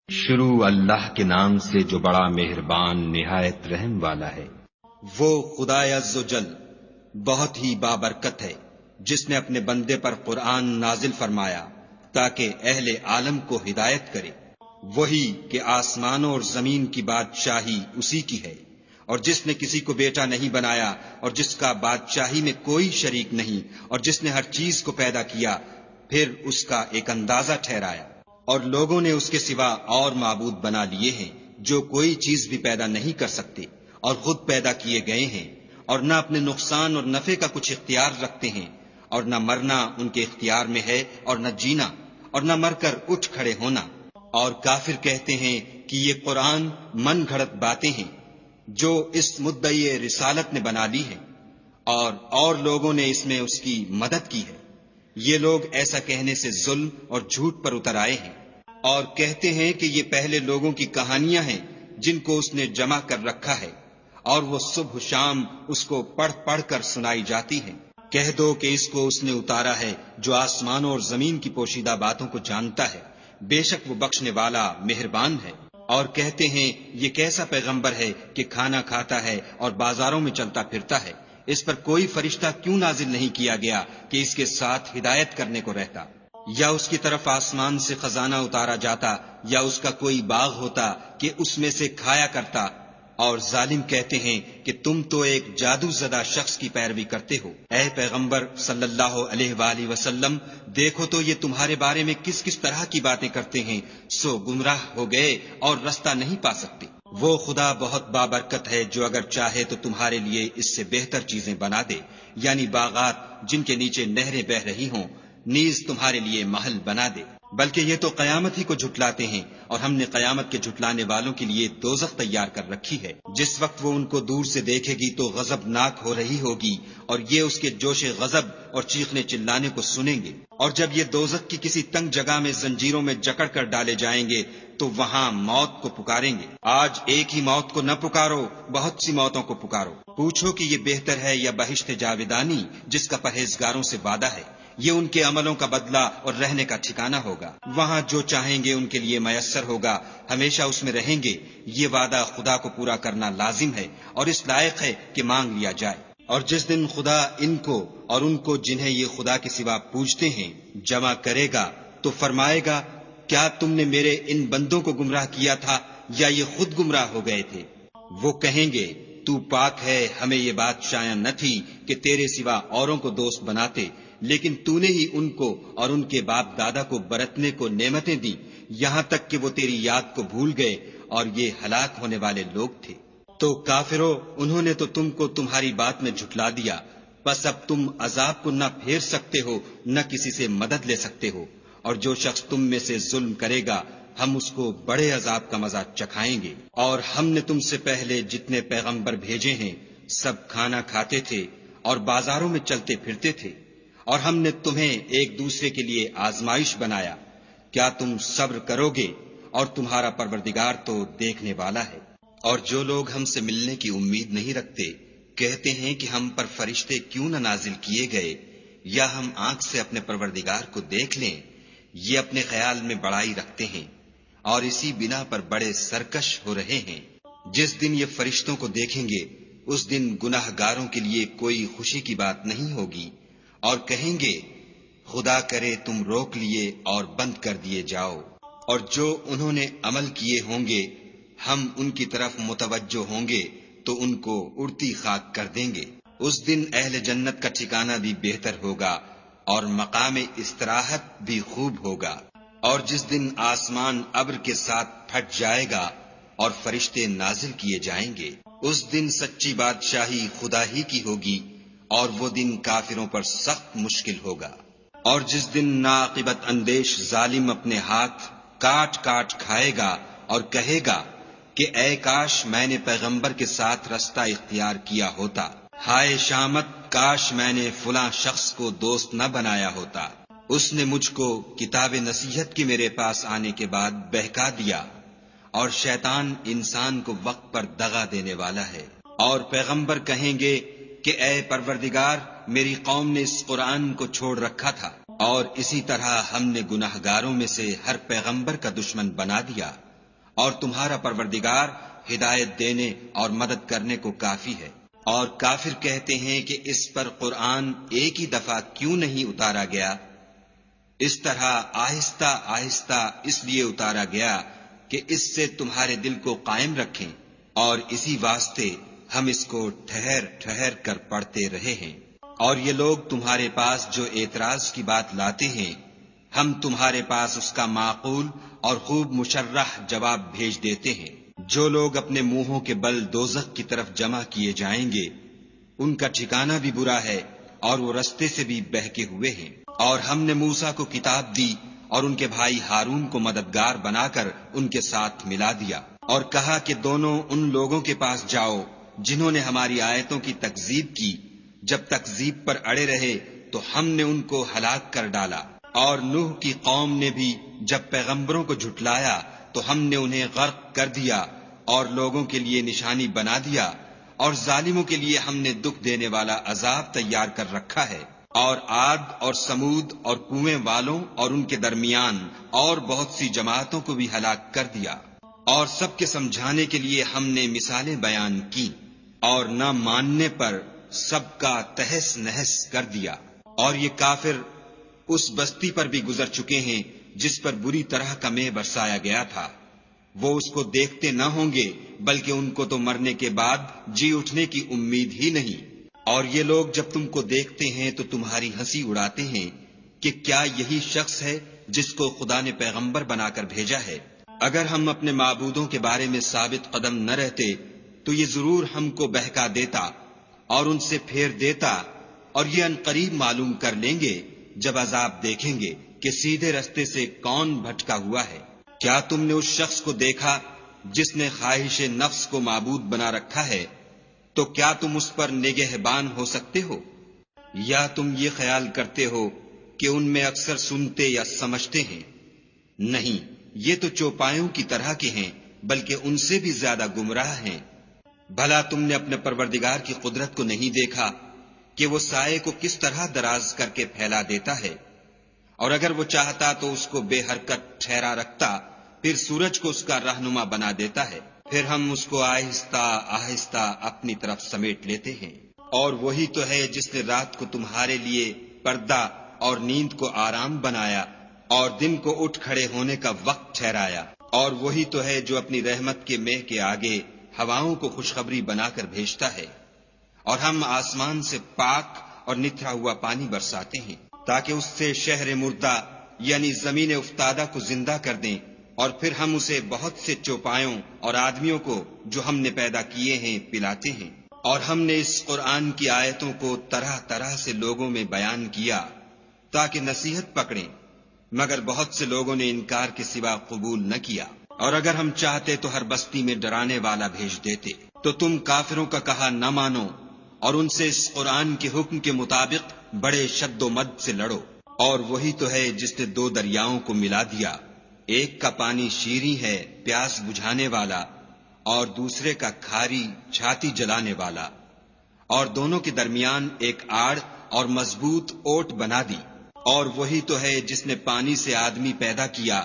شروع اللہ کے نام سے جو بڑا مہربان نہایت رحم والا ہے۔ وہ خدا عز و جل بہت ہی بابرکت ہے جس نے اپنے بندے پر قرآن نازل فرمایا تاکہ اہل عالم کو ہدایت کرے۔ وہی کہ آسمانوں اور زمین کی بادشاہی اسی کی ہے، اور جس نے کسی کو بیٹا نہیں بنایا، اور جس کا بادشاہی میں کوئی شریک نہیں، اور جس نے ہر چیز کو پیدا کیا پھر اس کا ایک اندازہ ٹھہرایا۔ اور لوگوں نے اس کے سوا اور معبود بنا لیے ہیں جو کوئی چیز بھی پیدا نہیں کر سکتے اور خود پیدا کیے گئے ہیں، اور نہ اپنے نقصان اور نفع کا کچھ اختیار رکھتے ہیں، اور نہ مرنا ان کے اختیار میں ہے اور نہ جینا، اور نہ مر کر اٹھ کھڑے ہونا۔ اور کافر کہتے ہیں کہ یہ قرآن من گھڑت باتیں ہیں جو اس مدعی رسالت نے بنا لی ہیں، اور لوگوں نے اس میں اس کی مدد کی ہے۔ یہ لوگ ایسا کہنے سے ظلم اور جھوٹ پر اتر آئے ہیں، اور کہتے ہیں کہ یہ پہلے لوگوں کی کہانیاں ہیں جن کو اس نے جمع کر رکھا ہے، اور وہ صبح شام اس کو پڑھ پڑھ کر سنائی جاتی ہیں۔ کہہ دو کہ اس کو اس نے اتارا ہے جو آسمانوں اور زمین کی پوشیدہ باتوں کو جانتا ہے، بے شک وہ بخشنے والا مہربان ہے۔ اور کہتے ہیں یہ کیسا پیغمبر ہے کہ کھانا کھاتا ہے اور بازاروں میں چلتا پھرتا ہے، اس پر کوئی فرشتہ کیوں نازل نہیں کیا گیا کہ اس کے ساتھ ہدایت کرنے کو رہتا؟ یا اس کی طرف آسمان سے خزانہ اتارا جاتا، یا اس کا کوئی باغ ہوتا کہ اس میں سے کھایا کرتا۔ اور ظالم کہتے ہیں کہ تم تو ایک جادو زدہ شخص کی پیروی کرتے ہو۔ اے پیغمبر صلی اللہ علیہ وآلہ وسلم، دیکھو تو یہ تمہارے بارے میں کس کس طرح کی باتیں کرتے ہیں، سو گمراہ ہو گئے اور رستہ نہیں پا سکتے۔ وہ خدا بہت بابرکت ہے جو اگر چاہے تو تمہارے لیے اس سے بہتر چیزیں بنا دے، یعنی باغات جن کے نیچے نہریں بہ رہی ہوں، نیز تمہارے لیے محل بنا دے۔ بلکہ یہ تو قیامت ہی کو جھٹلاتے ہیں، اور ہم نے قیامت کے جھٹلانے والوں کے لیے دوزخ تیار کر رکھی ہے۔ جس وقت وہ ان کو دور سے دیکھے گی تو غضبناک ہو رہی ہوگی، اور یہ اس کے جوش غضب اور چیخنے چلانے کو سنیں گے۔ اور جب یہ دوزخ کی کسی تنگ جگہ میں زنجیروں میں جکڑ کر ڈالے جائیں گے تو وہاں موت کو پکاریں گے۔ آج ایک ہی موت کو نہ پکارو، بہت سی موتوں کو پکارو۔ پوچھو کہ یہ بہتر ہے یا بہشت جاودانی جس کا پرہیزگاروں سے وعدہ ہے، یہ ان کے عملوں کا بدلہ اور رہنے کا ٹھکانہ ہوگا۔ وہاں جو چاہیں گے ان کے لیے میسر ہوگا، ہمیشہ اس میں رہیں گے۔ یہ وعدہ خدا کو پورا کرنا لازم ہے اور اس لائق ہے کہ مانگ لیا جائے۔ اور جس دن خدا ان کو اور ان کو جنہیں یہ خدا کے سوا پوجتے ہیں جمع کرے گا تو فرمائے گا، کیا تم نے میرے ان بندوں کو گمراہ کیا تھا یا یہ خود گمراہ ہو گئے تھے؟ وہ کہیں گے، تو پاک ہے، ہمیں یہ بات شایع نہ تھی کہ تیرے سوا اوروں کو دوست بناتے، لیکن تو نے ہی ان کو اور ان کے باپ دادا کو برتنے کو نعمتیں دی، یہاں تک کہ وہ تیری یاد کو بھول گئے، اور یہ ہلاک ہونے والے لوگ تھے۔ تو کافرو، انہوں نے تو تم کو تمہاری بات میں جھٹلا دیا، بس اب تم عذاب کو نہ پھیر سکتے ہو نہ کسی سے مدد لے سکتے ہو۔ اور جو شخص تم میں سے ظلم کرے گا ہم اس کو بڑے عذاب کا مزہ چکھائیں گے۔ اور ہم نے تم سے پہلے جتنے پیغمبر بھیجے ہیں سب کھانا کھاتے تھے اور بازاروں میں چلتے پھرتے تھے، اور ہم نے تمہیں ایک دوسرے کے لیے آزمائش بنایا، کیا تم صبر کرو گے؟ اور تمہارا پروردگار تو دیکھنے والا ہے۔ اور جو لوگ ہم سے ملنے کی امید نہیں رکھتے کہتے ہیں کہ ہم پر فرشتے کیوں نہ نازل کیے گئے، یا ہم آنکھ سے اپنے پروردگار کو دیکھ لیں۔ یہ اپنے خیال میں بڑائی رکھتے ہیں اور اسی بنا پر بڑے سرکش ہو رہے ہیں۔ جس دن یہ فرشتوں کو دیکھیں گے اس دن گناہ گاروں کے لیے کوئی خوشی کی بات نہیں ہوگی، اور کہیں گے، خدا کرے تم روک لیے اور بند کر دیے جاؤ۔ اور جو انہوں نے عمل کیے ہوں گے ہم ان کی طرف متوجہ ہوں گے تو ان کو اڑتی خاک کر دیں گے۔ اس دن اہل جنت کا ٹھکانہ بھی بہتر ہوگا اور مقام استراحت بھی خوب ہوگا۔ اور جس دن آسمان ابر کے ساتھ پھٹ جائے گا اور فرشتے نازل کیے جائیں گے، اس دن سچی بادشاہی خدا ہی کی ہوگی، اور وہ دن کافروں پر سخت مشکل ہوگا۔ اور جس دن ناعاقبت اندیش ظالم اپنے ہاتھ کاٹ کاٹ کھائے گا اور کہے گا کہ اے کاش میں نے پیغمبر کے ساتھ رستہ اختیار کیا ہوتا، ہائے شامت، کاش میں نے فلاں شخص کو دوست نہ بنایا ہوتا، اس نے مجھ کو کتاب نصیحت کی میرے پاس آنے کے بعد بہکا دیا۔ اور شیطان انسان کو وقت پر دغا دینے والا ہے۔ اور پیغمبر کہیں گے کہ اے پروردگار، میری قوم نے اس قرآن کو چھوڑ رکھا تھا، اور اسی طرح ہم نے گناہگاروں میں سے ہر پیغمبر کا دشمن بنا دیا۔ اور تمہارا پروردگار ہدایت دینے اور مدد کرنے کو کافی ہے۔ اور کافر کہتے ہیں کہ اس پر قرآن ایک ہی دفعہ کیوں نہیں اتارا گیا؟ اس طرح آہستہ آہستہ اس لیے اتارا گیا کہ اس سے تمہارے دل کو قائم رکھیں، اور اسی واسطے ہم اس کو ٹھہر ٹھہر کر پڑھتے رہے ہیں۔ اور یہ لوگ تمہارے پاس جو اعتراض کی بات لاتے ہیں، ہم تمہارے پاس اس کا معقول اور خوب مشرح جواب بھیج دیتے ہیں۔ جو لوگ اپنے منہوں کے بل دوزخ کی طرف جمع کیے جائیں گے، ان کا ٹھکانہ بھی برا ہے اور وہ رستے سے بھی بہکے ہوئے ہیں۔ اور ہم نے موسیٰ کو کتاب دی اور ان کے بھائی ہارون کو مددگار بنا کر ان کے ساتھ ملا دیا، اور کہا کہ دونوں ان لوگوں کے پاس جاؤ جنہوں نے ہماری آیتوں کی تکذیب کی۔ جب تکذیب پر اڑے رہے تو ہم نے ان کو ہلاک کر ڈالا، اور نوح کی قوم نے بھی جب پیغمبروں کو جھٹلایا تو ہم نے انہیں غرق کر دیا اور لوگوں کے لیے نشانی بنا دیا، اور ظالموں کے لیے ہم نے دکھ دینے والا عذاب تیار کر رکھا ہے۔ اور عاد اور سمود اور کنویں والوں اور ان کے درمیان اور بہت سی جماعتوں کو بھی ہلاک کر دیا، اور سب کے سمجھانے کے لیے ہم نے مثالیں بیان کی، اور نہ ماننے پر سب کا تہس نہس کر دیا۔ اور یہ کافر اس بستی پر بھی گزر چکے ہیں جس پر بری طرح کا مے برسایا گیا تھا، وہ اس کو دیکھتے نہ ہوں گے بلکہ ان کو تو مرنے کے بعد جی اٹھنے کی امید ہی نہیں۔ اور یہ لوگ جب تم کو دیکھتے ہیں تو تمہاری ہنسی اڑاتے ہیں کہ کیا یہی شخص ہے جس کو خدا نے پیغمبر بنا کر بھیجا ہے؟ اگر ہم اپنے معبودوں کے بارے میں ثابت قدم نہ رہتے تو یہ ضرور ہم کو بہکا دیتا اور ان سے پھیر دیتا، اور یہ عنقریب معلوم کر لیں گے جب عذاب دیکھیں گے کہ سیدھے رستے سے کون بھٹکا ہوا ہے۔ کیا تم نے اس شخص کو دیکھا جس نے خواہش نفس کو معبود بنا رکھا ہے؟ تو کیا تم اس پر نگہبان ہو سکتے ہو؟ یا تم یہ خیال کرتے ہو کہ ان میں اکثر سنتے یا سمجھتے ہیں؟ نہیں، یہ تو چوپایوں کی طرح کے ہیں، بلکہ ان سے بھی زیادہ گمراہ ہیں۔ بھلا تم نے اپنے پروردگار کی قدرت کو نہیں دیکھا کہ وہ سائے کو کس طرح دراز کر کے پھیلا دیتا ہے؟ اور اگر وہ چاہتا تو اس کو بے حرکت ٹھہرا رکھتا، پھر سورج کو اس کا رہنما بنا دیتا ہے، پھر ہم اس کو آہستہ آہستہ اپنی طرف سمیٹ لیتے ہیں۔ اور وہی تو ہے جس نے رات کو تمہارے لیے پردہ اور نیند کو آرام بنایا اور دن کو اٹھ کھڑے ہونے کا وقت ٹھہرایا، اور وہی تو ہے جو اپنی رحمت کے مہ کے آگے ہواؤں کو خوشخبری بنا کر بھیجتا ہے، اور ہم آسمان سے پاک اور نتھرا ہوا پانی برساتے ہیں تاکہ اس سے شہر مردہ یعنی زمین افتادہ کو زندہ کر دیں، اور پھر ہم اسے بہت سے چوپایوں اور آدمیوں کو جو ہم نے پیدا کیے ہیں پلاتے ہیں۔ اور ہم نے اس قرآن کی آیتوں کو طرح طرح سے لوگوں میں بیان کیا تاکہ نصیحت پکڑیں، مگر بہت سے لوگوں نے انکار کے سوا قبول نہ کیا۔ اور اگر ہم چاہتے تو ہر بستی میں ڈرانے والا بھیج دیتے، تو تم کافروں کا کہا نہ مانو اور ان سے اس قرآن کے حکم کے مطابق بڑے شد و مد سے لڑو۔ اور وہی تو ہے جس نے دو دریاؤں کو ملا دیا، ایک کا پانی شیریں ہے پیاس بجھانے والا، اور دوسرے کا کھاری چھاتی جلانے والا، اور دونوں کے درمیان ایک آڑ اور مضبوط اوٹ بنا دی۔ اور وہی تو ہے جس نے پانی سے آدمی پیدا کیا،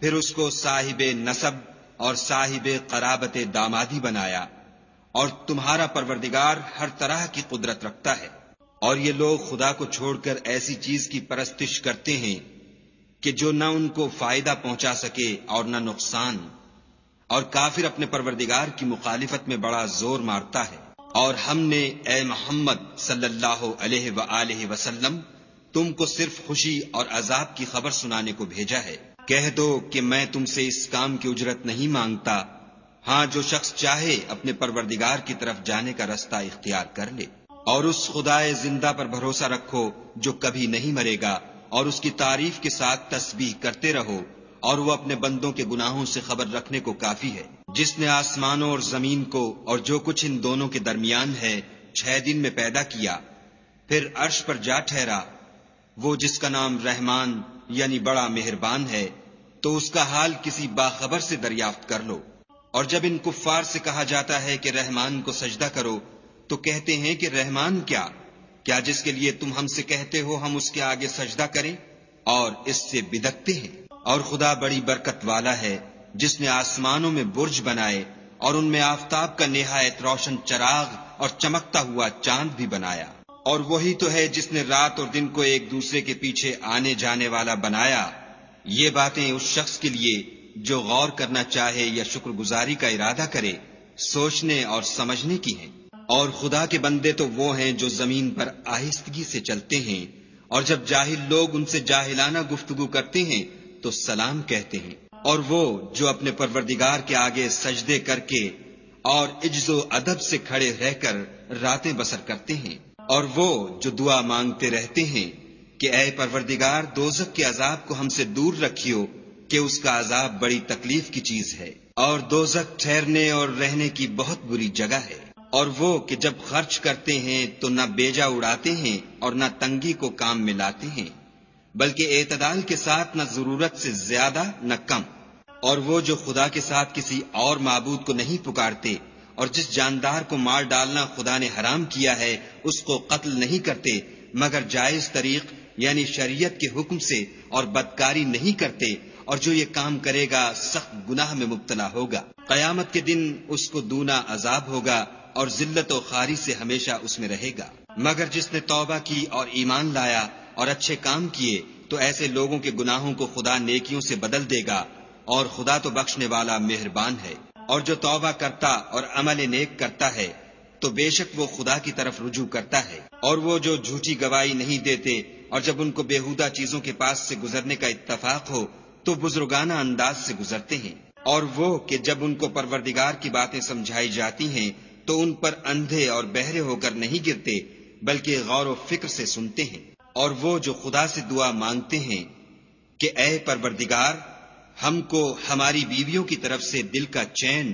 پھر اس کو صاحب نسب اور صاحب قرابت دامادی بنایا، اور تمہارا پروردگار ہر طرح کی قدرت رکھتا ہے۔ اور یہ لوگ خدا کو چھوڑ کر ایسی چیز کی پرستش کرتے ہیں کہ جو نہ ان کو فائدہ پہنچا سکے اور نہ نقصان، اور کافر اپنے پروردگار کی مخالفت میں بڑا زور مارتا ہے۔ اور ہم نے اے محمد صلی اللہ علیہ وآلہ وسلم تم کو صرف خوشی اور عذاب کی خبر سنانے کو بھیجا ہے۔ کہہ دو کہ میں تم سے اس کام کی اجرت نہیں مانگتا، ہاں جو شخص چاہے اپنے پروردگار کی طرف جانے کا رستہ اختیار کر لے۔ اور اس خدائے زندہ پر بھروسہ رکھو جو کبھی نہیں مرے گا، اور اس کی تعریف کے ساتھ تسبیح کرتے رہو، اور وہ اپنے بندوں کے گناہوں سے خبر رکھنے کو کافی ہے۔ جس نے آسمانوں اور زمین کو اور جو کچھ ان دونوں کے درمیان ہے 6 دن میں پیدا کیا، پھر عرش پر جا ٹھہرا، وہ جس کا نام رحمان یعنی بڑا مہربان ہے، تو اس کا حال کسی باخبر سے دریافت کر لو۔ اور جب ان کفار سے کہا جاتا ہے کہ رحمان کو سجدہ کرو تو کہتے ہیں کہ رحمان کیا جس کے لیے تم ہم سے کہتے ہو ہم اس کے آگے سجدہ کریں، اور اس سے بدکتے ہیں۔ اور خدا بڑی برکت والا ہے، جس نے آسمانوں میں برج بنائے اور ان میں آفتاب کا نہایت روشن چراغ اور چمکتا ہوا چاند بھی بنایا، اور وہی تو ہے جس نے رات اور دن کو ایک دوسرے کے پیچھے آنے جانے والا بنایا۔ یہ باتیں اس شخص کے لیے جو غور کرنا چاہے یا شکر گزاری کا ارادہ کرے سوچنے اور سمجھنے کی ہیں۔ اور خدا کے بندے تو وہ ہیں جو زمین پر آہستگی سے چلتے ہیں، اور جب جاہل لوگ ان سے جاہلانہ گفتگو کرتے ہیں تو سلام کہتے ہیں، اور وہ جو اپنے پروردگار کے آگے سجدے کر کے اور عجز و ادب سے کھڑے رہ کر راتیں بسر کرتے ہیں، اور وہ جو دعا مانگتے رہتے ہیں کہ اے پروردگار دوزخ کے عذاب کو ہم سے دور رکھیو کہ اس کا عذاب بڑی تکلیف کی چیز ہے، اور دوزخ ٹھہرنے اور رہنے کی بہت بری جگہ ہے۔ اور وہ کہ جب خرچ کرتے ہیں تو نہ بیجا اڑاتے ہیں اور نہ تنگی کو کام میں لاتے ہیں، بلکہ اعتدال کے ساتھ نہ ضرورت سے زیادہ نہ کم۔ اور وہ جو خدا کے ساتھ کسی اور معبود کو نہیں پکارتے، اور جس جاندار کو مار ڈالنا خدا نے حرام کیا ہے اس کو قتل نہیں کرتے مگر جائز طریق یعنی شریعت کے حکم سے، اور بدکاری نہیں کرتے، اور جو یہ کام کرے گا سخت گناہ میں مبتلا ہوگا۔ قیامت کے دن اس کو دونا عذاب ہوگا اور ذلت و خواری سے ہمیشہ اس میں رہے گا۔ مگر جس نے توبہ کی اور ایمان لایا اور اچھے کام کیے تو ایسے لوگوں کے گناہوں کو خدا نیکیوں سے بدل دے گا، اور خدا تو بخشنے والا مہربان ہے۔ اور جو توبہ کرتا اور عمل نیک کرتا ہے تو بے شک وہ خدا کی طرف رجوع کرتا ہے۔ اور وہ جو جھوٹی گواہی نہیں دیتے اور جب ان کو بیہودہ چیزوں کے پاس سے گزرنے کا اتفاق ہو تو بزرگانہ انداز سے گزرتے ہیں۔ اور وہ کہ جب ان کو پروردگار کی باتیں سمجھائی جاتی ہیں تو ان پر اندھے اور بہرے ہو کر نہیں گرتے بلکہ غور و فکر سے سنتے ہیں۔ اور وہ جو خدا سے دعا مانگتے ہیں کہ اے پروردگار ہم کو ہماری بیویوں کی طرف سے دل کا چین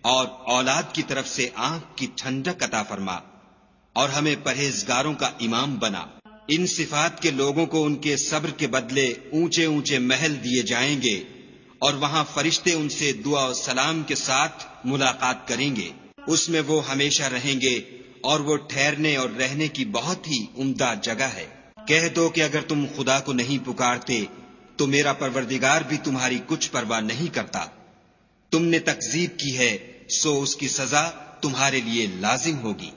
اور اولاد کی طرف سے آنکھ کی ٹھنڈک عطا فرما، اور ہمیں پرہیزگاروں کا امام بنا۔ ان صفات کے لوگوں کو ان کے صبر کے بدلے اونچے اونچے محل دیے جائیں گے، اور وہاں فرشتے ان سے دعا و سلام کے ساتھ ملاقات کریں گے، اس میں وہ ہمیشہ رہیں گے، اور وہ ٹھہرنے اور رہنے کی بہت ہی عمدہ جگہ ہے۔ کہہ دو کہ اگر تم خدا کو نہیں پکارتے تو میرا پروردگار بھی تمہاری کچھ پرواہ نہیں کرتا۔ تم نے تکذیب کی ہے سو اس کی سزا تمہارے لیے لازم ہوگی۔